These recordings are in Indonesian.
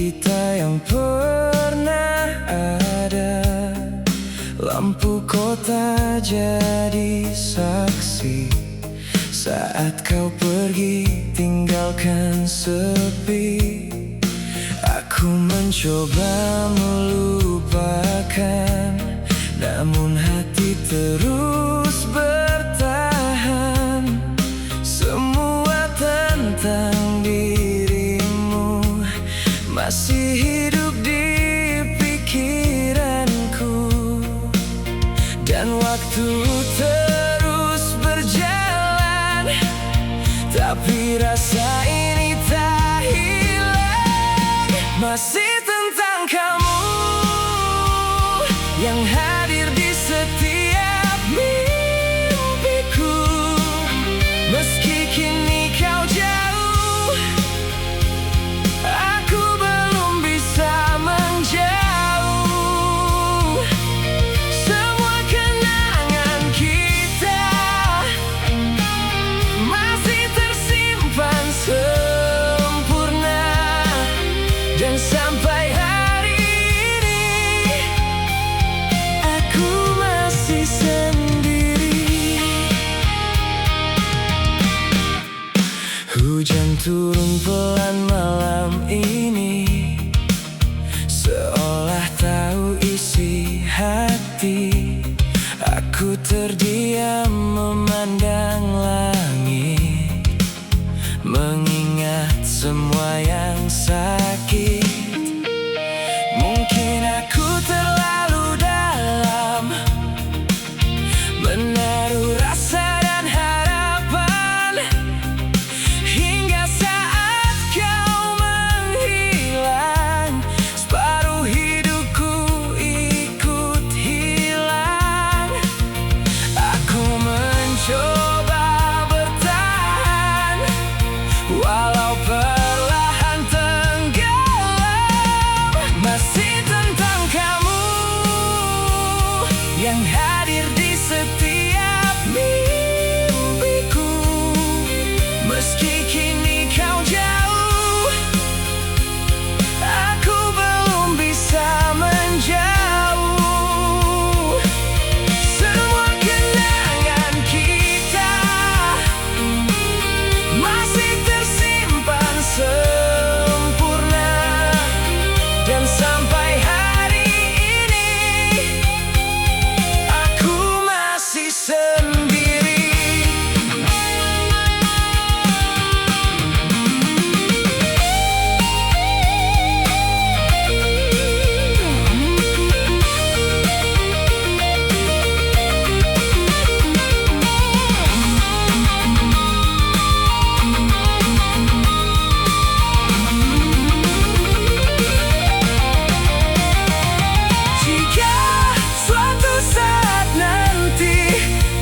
kita yang pernah ada. Lampu kota jadi saksi saat kau pergi tinggalkan sepi. Aku mencoba melupakan, namun hati terus bertahan. Semua tentang dirimu masih hidup di pikiranku. Dan waktu terus berjalan, tapi rasa ini tak hilang. Masih tentang kamu yang hadir di setiap mimpiku. Meski kini kau jauh, aku belum bisa menjauh. Semua kenangan kita masih tersimpan sempurna. Dan sampai hari ini aku masih sendiri. Hujan turun pelan malam ini, seolah tahu isi hati. Aku terdiam memandang langit, mengingat semua yang sakit. Mungkin aku terlalu dalam menaruh rasa dan harapan, hingga saat kau menghilang, separuh hidupku ikut hilang. Aku mencoba bertahan, walau perlahan tenggelam. Masih tentang kamu yang hadir di setiap mimpiku. Meski kini kau jauh, aku belum bisa menjauh. Semua kenangan kita masih tersimpan sempurna. Dan sampai hari ini aku masih sendiri. Jika suatu saat nanti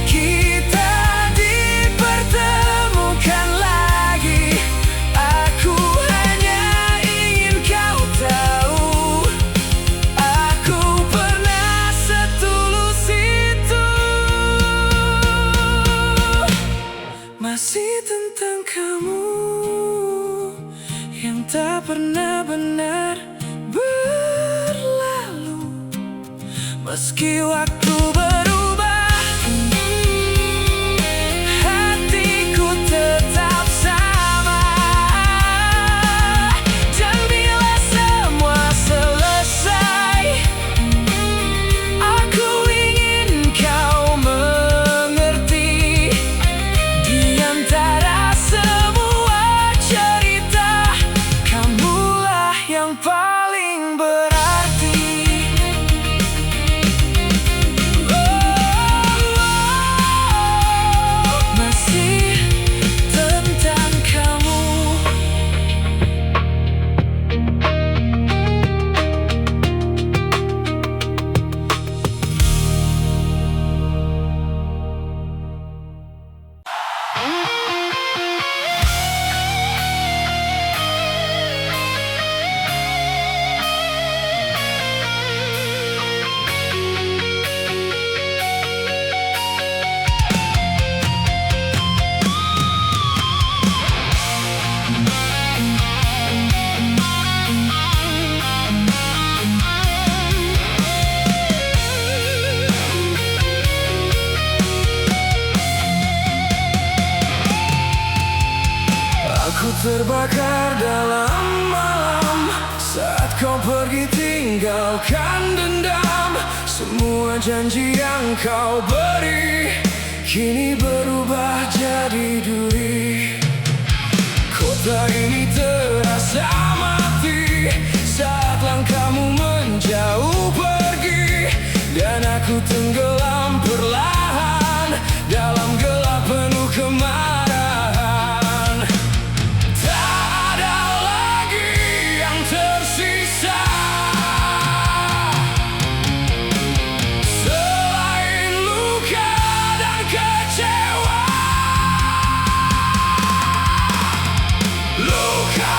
kita dipertemukan lagi, aku hanya ingin kau tahu, aku pernah setulus itu. Masih tentang kamu yang tak pernah benar berlalu. Meski waktu berubah, hatiku tetap sama. Dan bila semua selesai, aku ingin kau mengerti. Di antara semua cerita, kamulah yang paling berarti. Masih tentang kamu. terbakar dalam malam. Saat kau pergi tinggalkan dendam. Semua janji yang kau beri kini berubah jadi duri. Kota ini terasa mati saat langkahmu menjauh pergi. Dan aku tenggelam perlahan dalam gelap penuh kemarahan. Tak ada lagi yang tersisa selain luka dan kecewa. Luka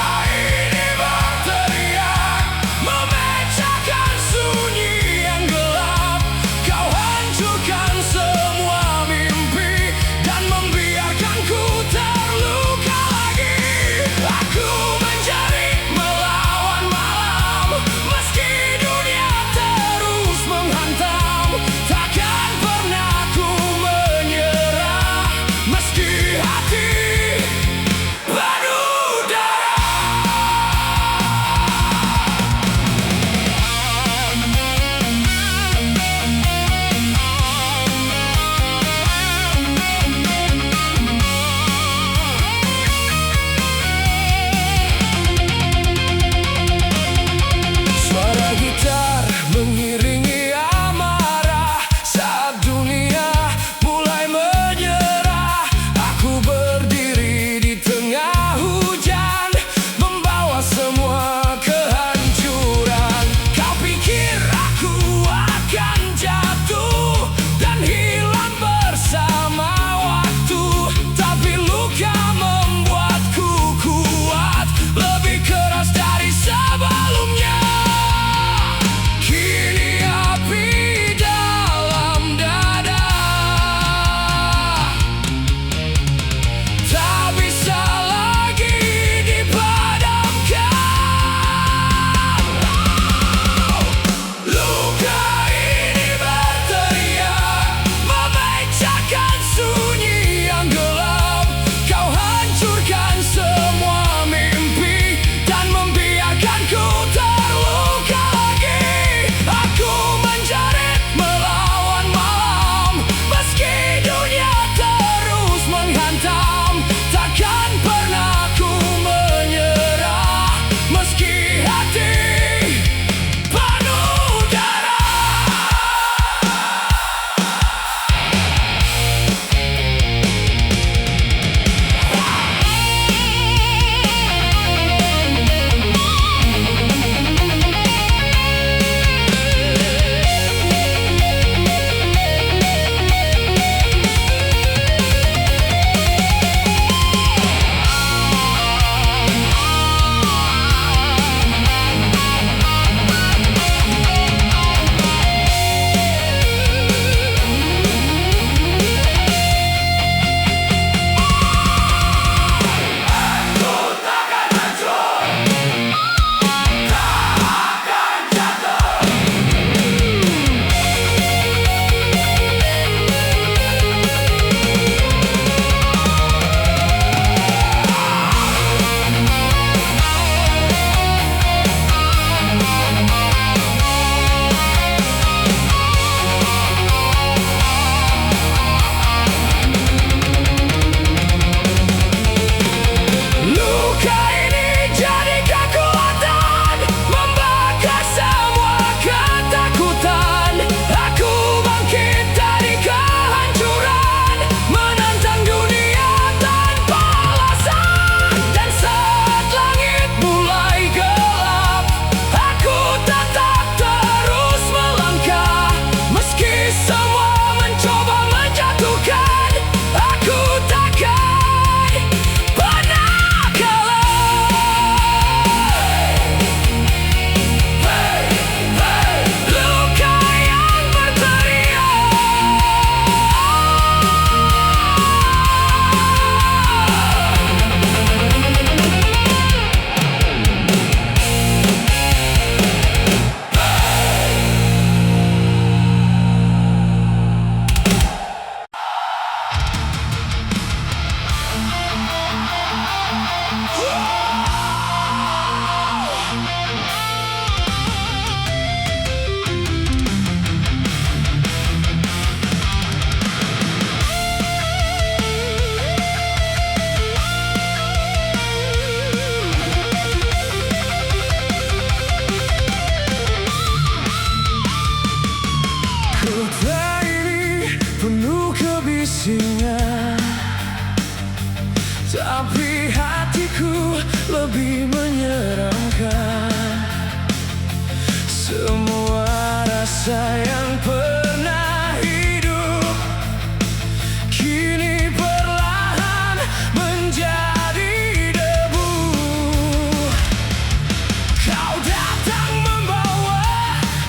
rasa yang pernah hidup kini perlahan menjadi debu. Kau datang membawa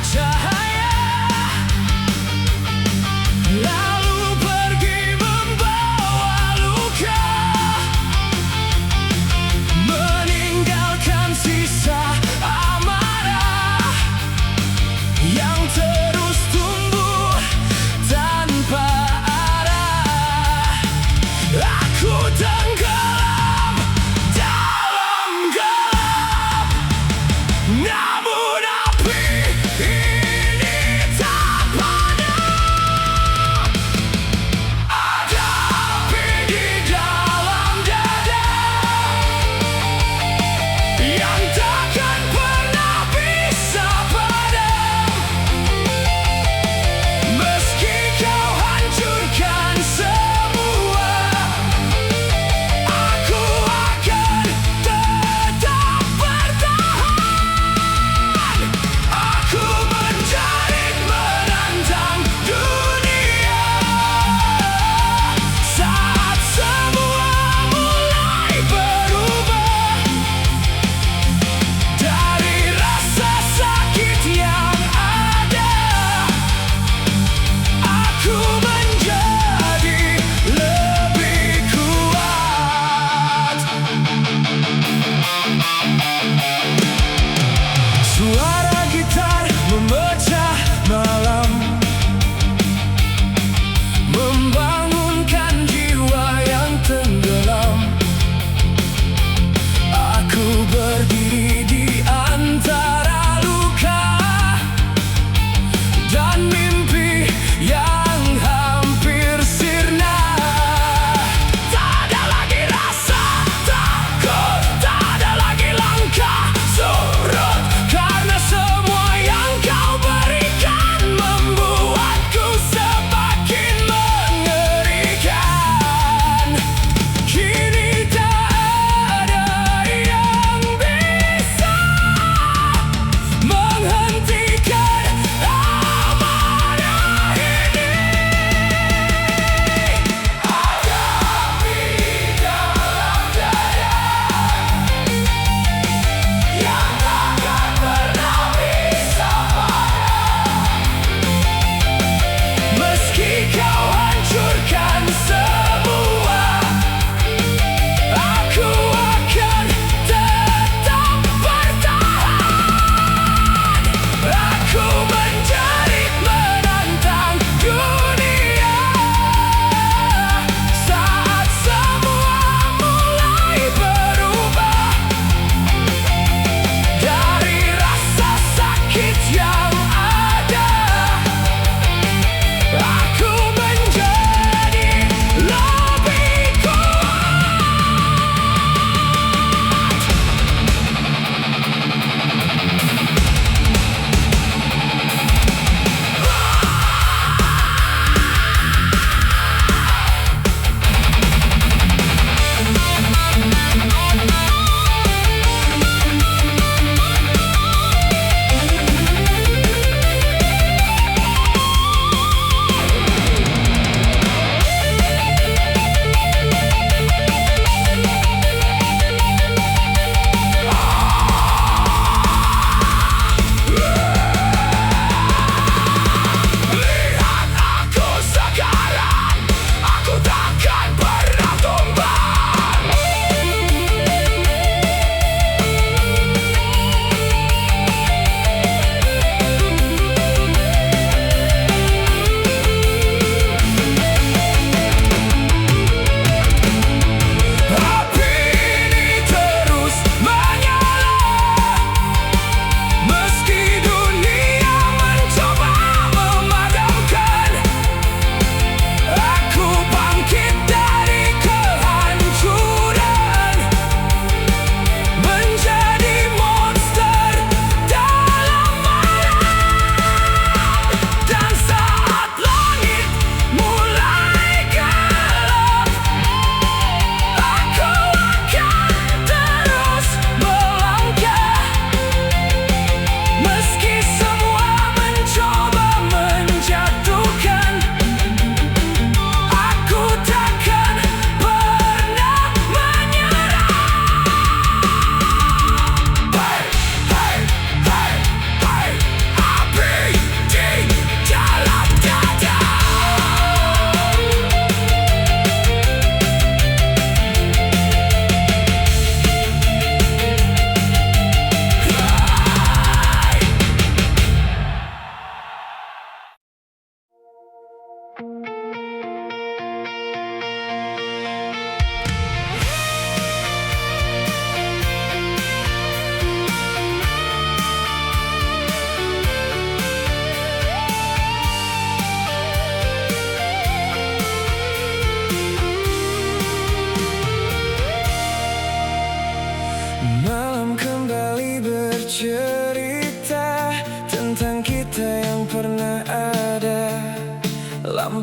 cahaya, lalu pergi membawa luka, meninggalkan sisa amarah yang terus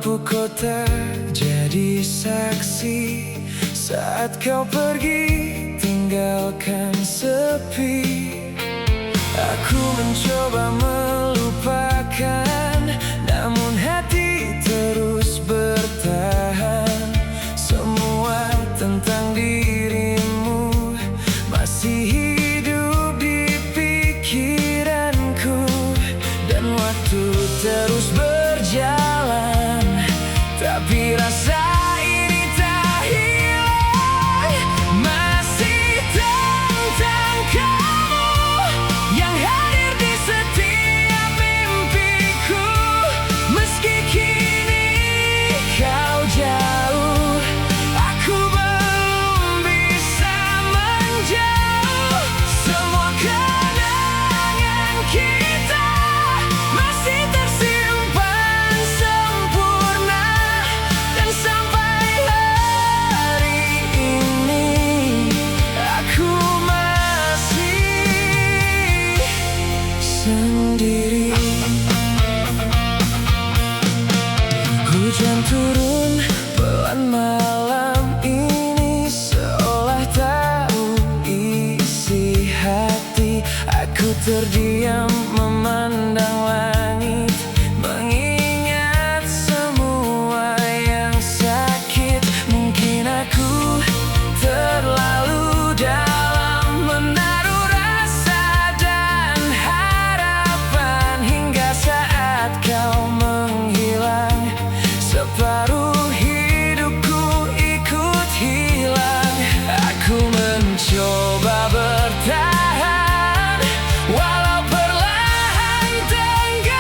lampu kota jadi saksi saat kau pergi tinggalkan sepi. Aku mencoba melupakan, namun hati terus bertahan. Semua tentang dirimu masih hidup di pikiranku. Dan waktu terus berjalan, tapi rasa ini tak hilang. Masih tentang kamu yang hadir di setiap mimpiku. Meski kini kau jauh, aku belum bisa menjauh. Semua kenangan kita masih tersimpan sempurna. Dan sampai hari ini aku masih sendiri. Hujan turun pelan malam ini, seolah tahu isi hati. Aku terdiam memandang langit, mengingat semua yang sakit. Mungkin aku terlalu dalam menaruh rasa dan harapan, hingga saat kau menghilang, separuh hidupku ikut hilang. Aku mencoba bertahan, walau perlahan tenggelam.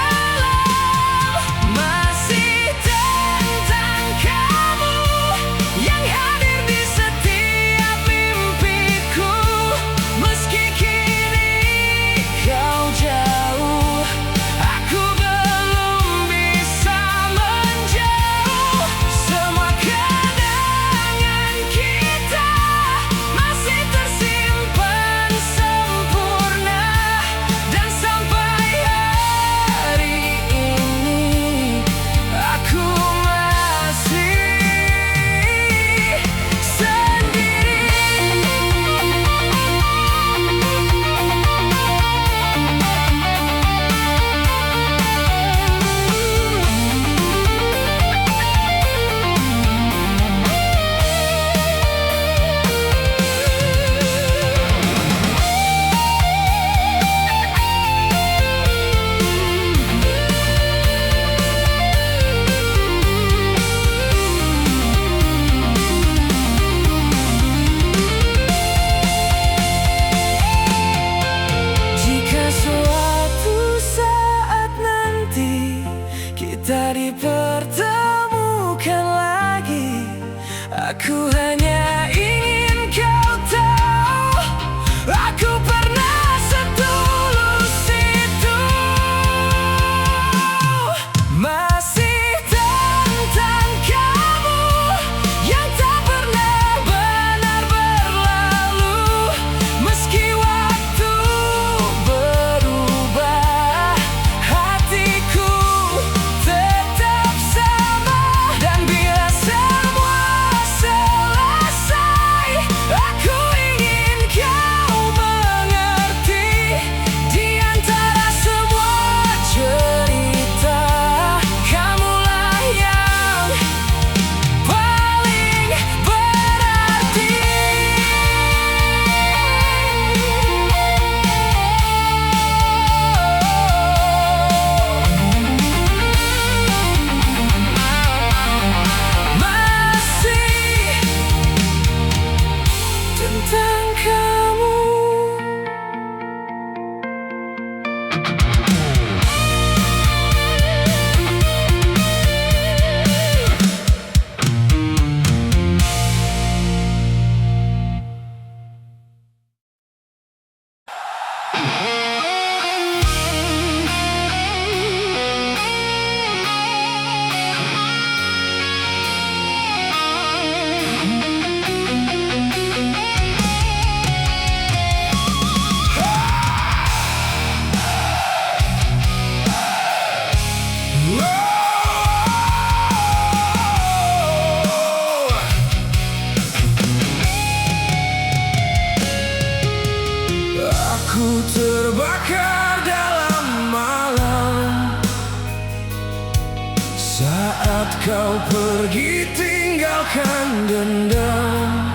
kau pergi tinggalkan dendam.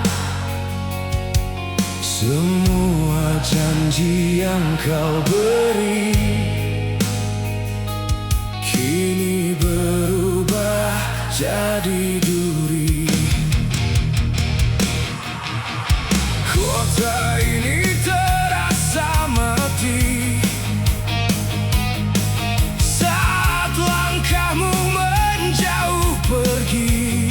Semua janji yang kau beri kini berubah jadi duri. Kota ini terasa mati saat langkahmu menjauh pergi,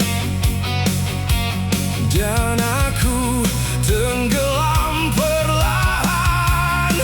dan aku tenggelam perlahan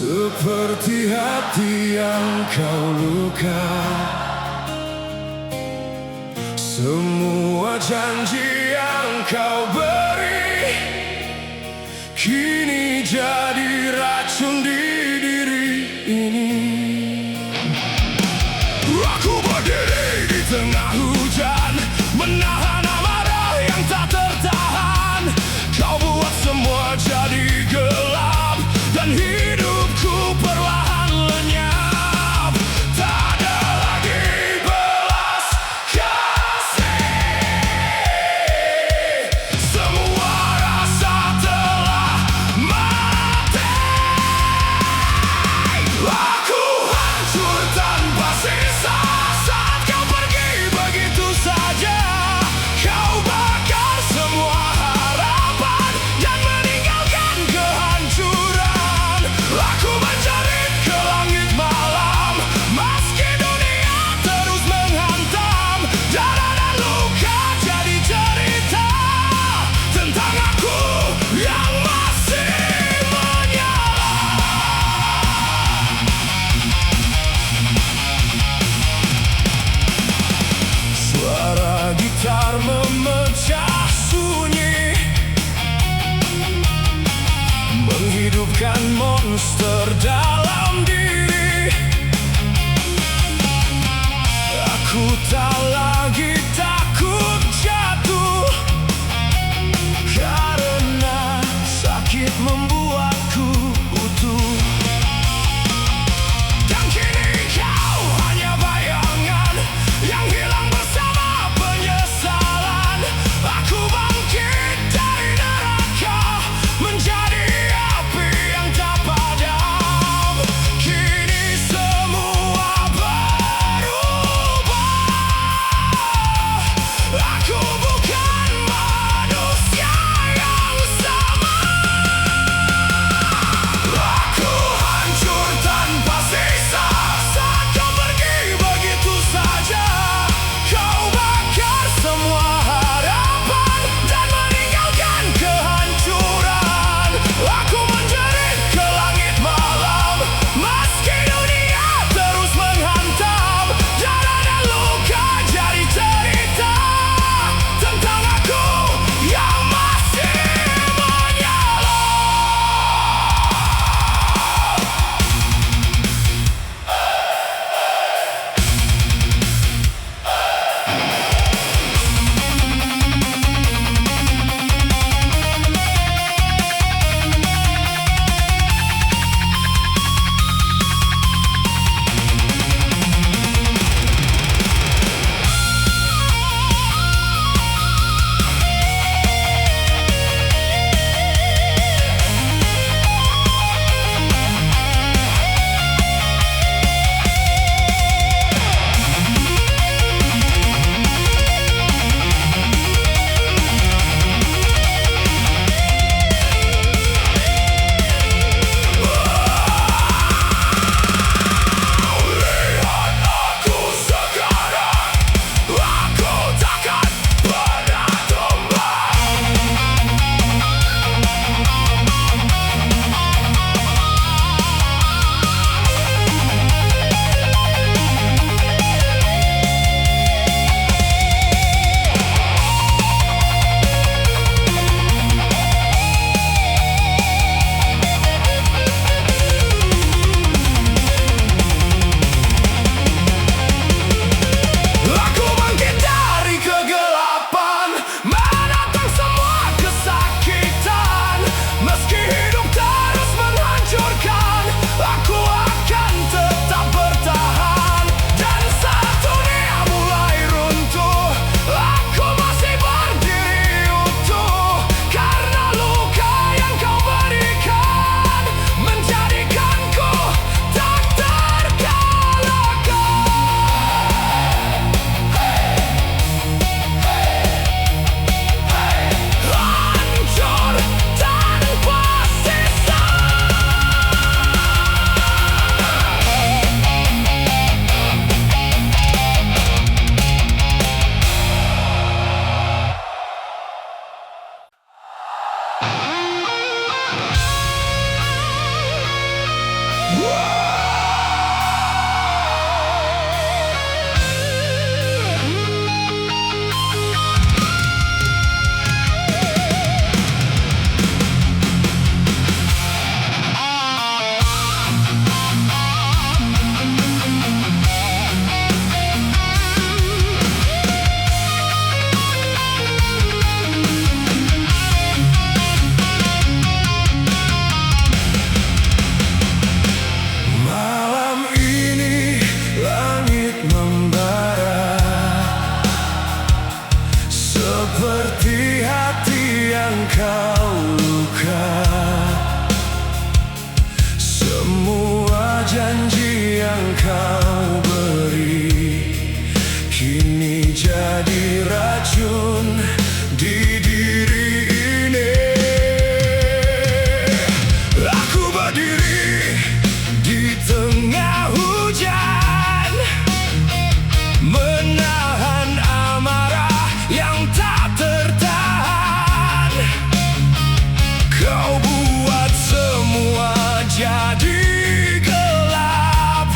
Seperti hati yang kau luka, semua janji yang kau beri kini jadi racun di diri ini. Aku berdiri di tengah hujan, menahan amarah yang tak tertahan. Kau buat semua jadi gelap dan hidupku perlahan lenyap. Tak ada lagi belas kasih, semua rasa telah mati. Aku hancur tanpa sisa saat kau pergi begitu saja. Kau bakar semua harapan dan meninggalkan kehancuran. Aku menjerit ke langit malam, meski dunia terus menghantam. Darah dan luka jadi cerita tentang aku yang masih menyala. Suara gitar memecah sunyi, menghidupkan monster dalam diri. Aku tak lagi takut jatuh, karena sakit membuatku utuh. Dan kini kau hanya bayangan yang hilang bersama penyesalan. Aku bangkit dari neraka menjadi api yang tak padam. Kini semua berubah. kau beri kini jadi racun di diri ini. Aku berdiri di tengah hujan, menahan amarah yang tak tertahan. Kau buat semua jadi gelap,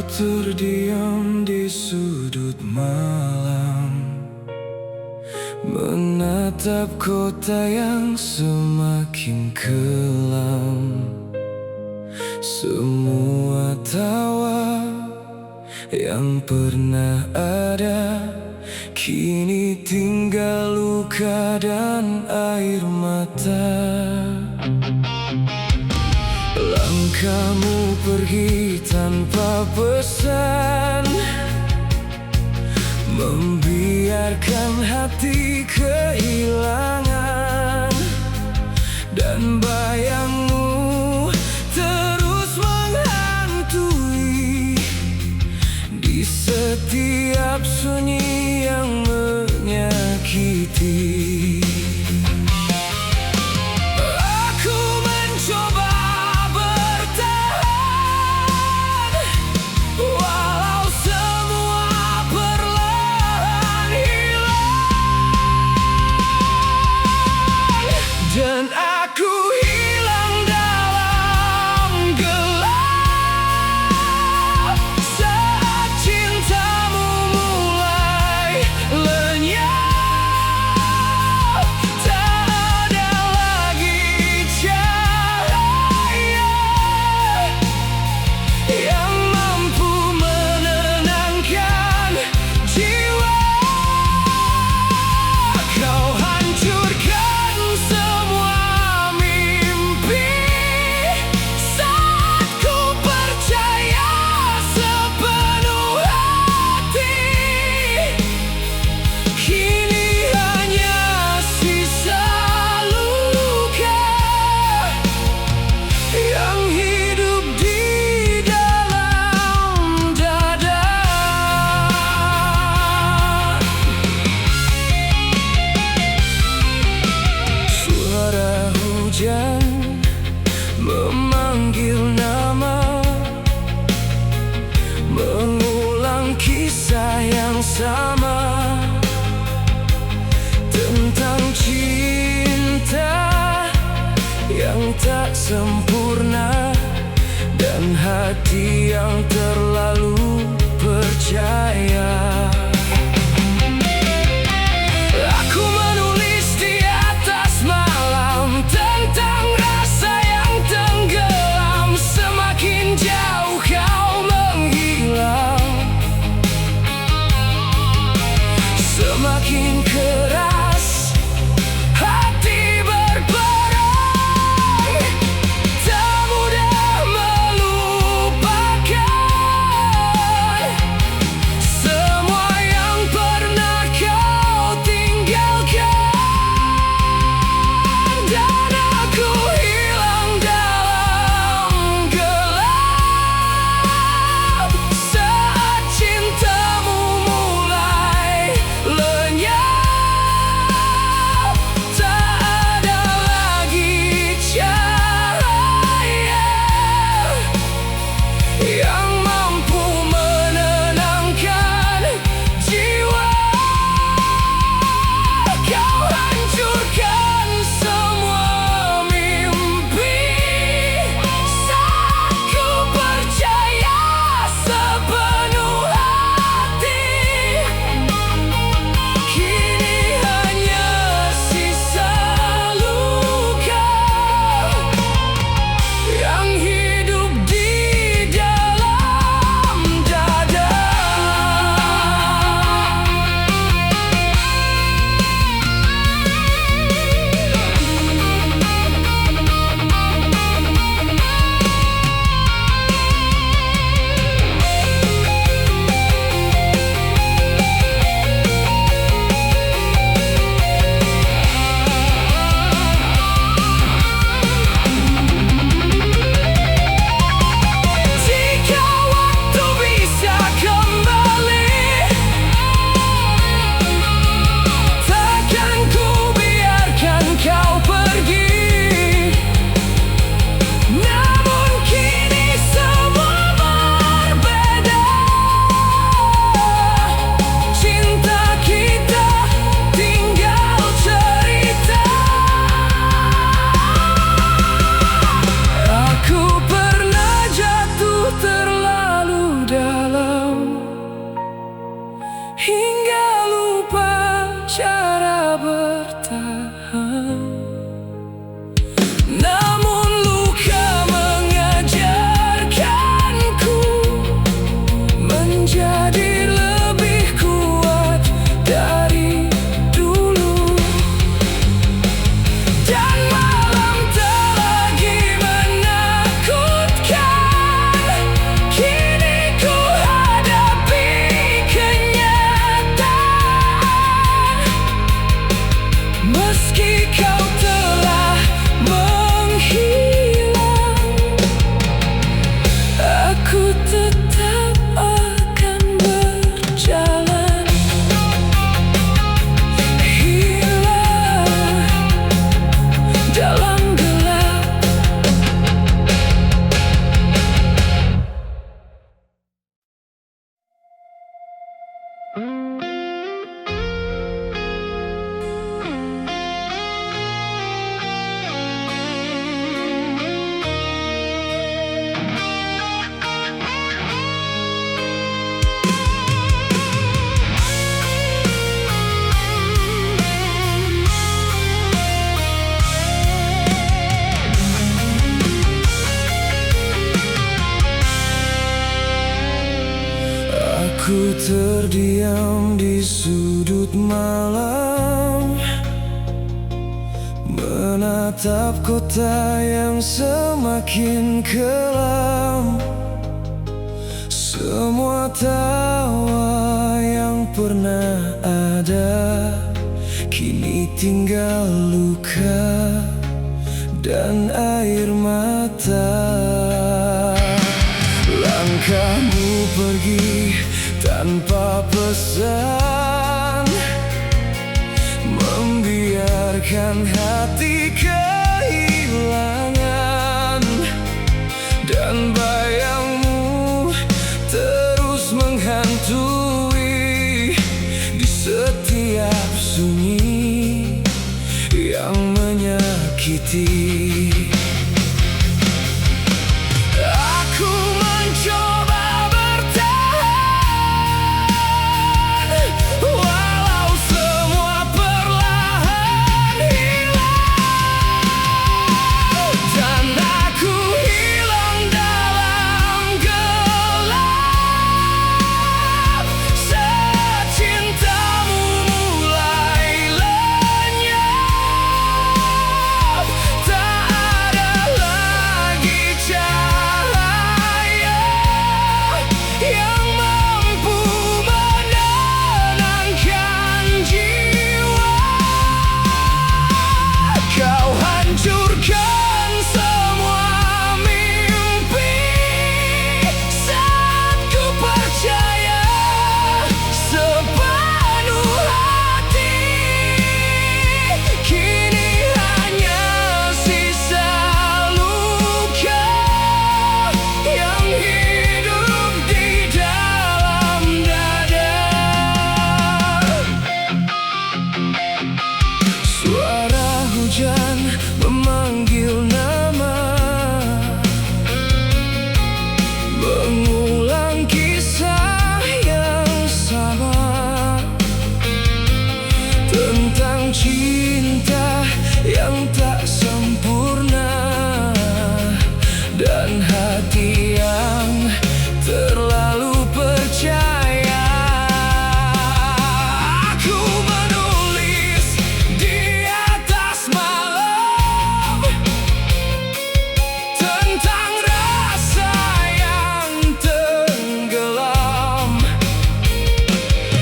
terdiam di sudut malam, menatap kota yang semakin kelam. Semua tawa yang pernah ada kini tinggal luka dan air mata. Langkahmu pergi tanpa pesan, membiarkan hati kehilangan, dan bayangmu terus menghantui di setiap sunyi yang menyakiti. Aku mencoba bertahan, walau semua perlahan hilang, dan aku hilang dalam gelap saat cintamu mulai lenyap. Tak ada lagi cahaya yang mampu menenangkan jiwa. Kau hancurkan semua mimpi saat ku percaya sepenuh hati. Kini hanya sisa luka yang hidup di dalam dada. Suara hujan memanggil nama, mengulang kisah yang sama tentang cinta yang tak sempurna dan hati yang terlalu percaya. Aku menulis di atas malam tentang rasa yang tenggelam. Semakin jauh kau menghilang, semakin keras hati berperang. Tak mudah melupakan semua terdiam di sudut malam, menatap kota yang semakin kelam. Semua tawa yang pernah ada kini tinggal luka dan air mata. Langkahmu pergi tanpa pesan, membiarkan hati kehilangan, dan bayangmu terus menghantui di setiap sunyi yang menyakiti. Aku mencoba bertahan, walau semua perlahan hilang, dan aku hilang dalam gelap. Secintamu mulai lenyap, tak ada lagi cahaya yang mampu menenangkan jiwa. Kau hancurkan semua mimpi saat ku percaya sepenuh hati. Kini hanya sisa luka yang hidup di dalam dada. Suara hujan memanggil nama, mengulang kisah yang sama, tentang cinta yang tak sempurna dan hati yang terlalu percaya. Aku menulis di atas malam tentang rasa yang tenggelam.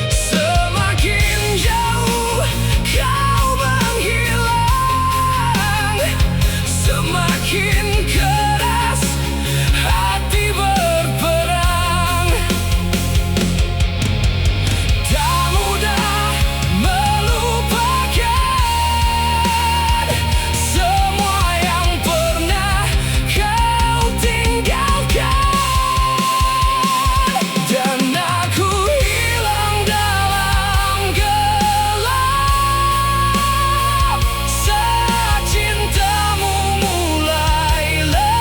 Semakin jauh kau menghilang, semakin keras hati berperang. Tak mudah melupakan semua yang pernah kau tinggalkan, dan aku hilang dalam gelap. Saat cintamu mulai lenyap,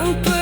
pelan-pelan